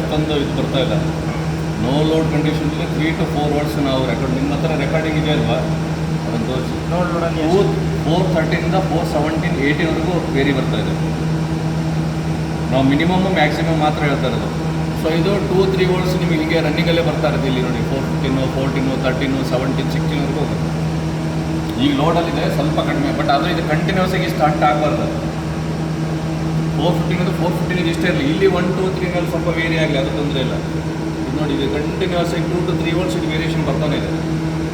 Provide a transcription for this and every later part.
ಅಷ್ಟೊಂದು ಇದು ಬರ್ತಾ ಇಲ್ಲ. ನೋ ಲೋಡ್ ಕಂಡೀಷನ್ಲಿ 3 to 4 hours ನಾವು ರೆಕಾರ್ಡ್, ನಿಮ್ಮ ಹತ್ರ ರೆಕಾರ್ಡಿಂಗ್ ಇದೆ ಅಲ್ವಾ, ಅದನ್ನು ತೋರಿಸಿ. 413ಇಂದ 417, 80ವರೆಗೂ ವೇರಿ ಬರ್ತಾ ಇದೆ. ನಾವು ಮಿನಿಮಮ್ ಮ್ಯಾಕ್ಸಿಮಮ್ ಮಾತ್ರ ಹೇಳ್ತಾ ಇರೋದು. ಸೊ ಇದು 2-3 hours ನಿಮಗೆ ಹೀಗೆ ರನ್ನಿಂಗಲ್ಲೇ ಬರ್ತಾ ಇರೋದು. ಇಲ್ಲಿ ನೋಡಿ 415, 14, 13, 17, 16ವರೆಗೂ ಹೋಗುತ್ತೆ. ಈಗ ಲೋಡಲ್ಲಿದೆ ಸ್ವಲ್ಪ ಕಡಿಮೆ, ಬಟ್ ಅದು ಇದು ಕಂಟಿನ್ಯೂಸ್ ಆಗಿ ಸ್ಟಾರ್ಟ್ ಆಗಬಾರ್ದು. 415 415 ಇಷ್ಟೇ ಇರಲಿ. ಇಲ್ಲಿ 1, 2, 3ನಲ್ಲಿ ಸ್ವಲ್ಪ ವೇರಿ ಆಗಲಿ, ಅದು ತೊಂದರೆ ಇಲ್ಲ. ಇದು ನೋಡಿ, ಇದು ಕಂಟಿನ್ಯೂಸ್ ಆಗಿ 2 to 3 hours ಇದು ವೇರಿಯೇಷನ್ ಬರ್ತಾನೆ ಇದೆ.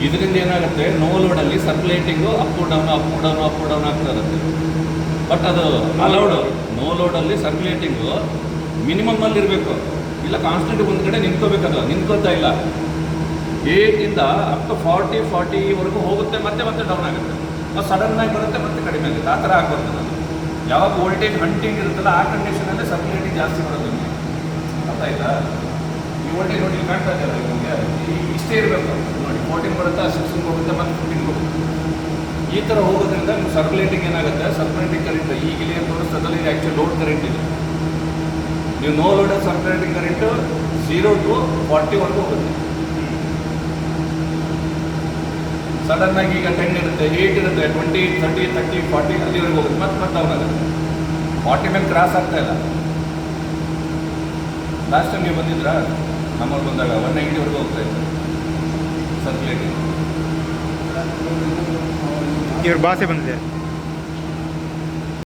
ಇದರಿಂದ ಏನಾಗುತ್ತೆ, ನೋ ಲೋಡಲ್ಲಿ ಸರ್ಕ್ಯುಲೇಟಿಂಗು ಅಪ್ ಡೌನ್ ಆಗ್ತಾ ಇರುತ್ತೆ. ಬಟ್ ಅದು ಅಲೌಡ್. ನೋ ಲೋಡಲ್ಲಿ ಸರ್ಕ್ಯುಲೇಟಿಂಗು ಮಿನಿಮಮ್ಮಲ್ಲಿ ಇರಬೇಕು, ಇಲ್ಲ ಕಾನ್ಸ್ಟೆಂಟ್ ಒಂದು ಕಡೆ ನಿಂತ್ಕೋಬೇಕದು. ನಿಂತ್ಕೋತಾ ಇಲ್ಲ. 8ಇಂದ ಅಪ್ ಟು 40ವರೆಗೂ ಹೋಗುತ್ತೆ, ಮತ್ತೆ ಡೌನ್ ಆಗುತ್ತೆ. ಅದು ಸಡನ್ನಾಗಿ ಬರುತ್ತೆ, ಮತ್ತೆ ಕಡಿಮೆ ಆಗುತ್ತೆ. ಆ ಥರ ಆಗ್ಬಾರ್ದು. ನಾನು ಯಾವಾಗ ವೋಲ್ಟೇಜ್ ಹಂಟಿಂಗ್ ಇರುತ್ತಲ್ಲ ಆ ಕಂಡೀಷನಲ್ಲಿ ಸರ್ಕ್ಯುಲೇಟಿಂಗ್ ಜಾಸ್ತಿ ಬರೋದು ನಿಮಗೆ. ಅರ್ಥ ಆಯ್ತಾ? ಈ ವೋಲ್ಟೇಜ್ ನೋಡಿ ಕಾಣ್ತಾ ಇದೆಯಲ್ಲ ನಿಮಗೆ, ಇಷ್ಟೇ ಇರಬೇಕು ನೋಡಿ. 14 ಬರುತ್ತೆ, 16 ಹೋಗುತ್ತೆ, ಮತ್ತೆ 15 ಹೋಗುತ್ತೆ. ಈ ಥರ ಹೋಗೋದ್ರಿಂದ ನಿಮ್ಗೆ ಸರ್ಕ್ಯುಲೇಟಿಂಗ್ ಏನಾಗುತ್ತೆ, ಸರ್ಕ್ಯುಲೇಟಿಂಗ್ ಕರೆಂಟ್ ಈಗ ಇಲ್ಲಿ ಏನು ತೋರಿಸ್ತದಲ್ಲ, ಇದು ಆ್ಯಕ್ಚುಲಿ ಲೋಡ್ ಕರೆಂಟ್ ಇದೆ. ನೀವು ನೋ ಲೋಡಲ್ಲಿ ಸರ್ಕ್ಯುಲೇಟಿಂಗ್ ಕರೆಂಟು 0 to 40ವರೆಗೂ ಹೋಗುತ್ತೆ. ಸಡನ್ನಾಗಿ ಈಗ 10 ಇರುತ್ತೆ, 8 ಇರುತ್ತೆ, 20, 30, 40 ಅಲ್ಲಿವರೆಗೂ ಹೋಗುತ್ತೆ, ಮತ್ತೆ ಡೌನ್ ಆಗುತ್ತೆ. 40 ಮೇಲೆ ಕ್ರಾಸ್ ಆಗ್ತಾ ಇಲ್ಲ. ಲಾಸ್ಟ್ ಟೈಮ್ ನೀವು ಬಂದಿದ್ರಾ ನಮ್ಮವ್ರು ಬಂದಾಗ 190ವರೆಗೂ ಹೋಗ್ತಾ ಇತ್ತು ಸರ್ಕ್ಯುಲೇಟಿಂಗ್. ಇವ್ರ ಭಾಷೆ ಬಂದಿದೆ.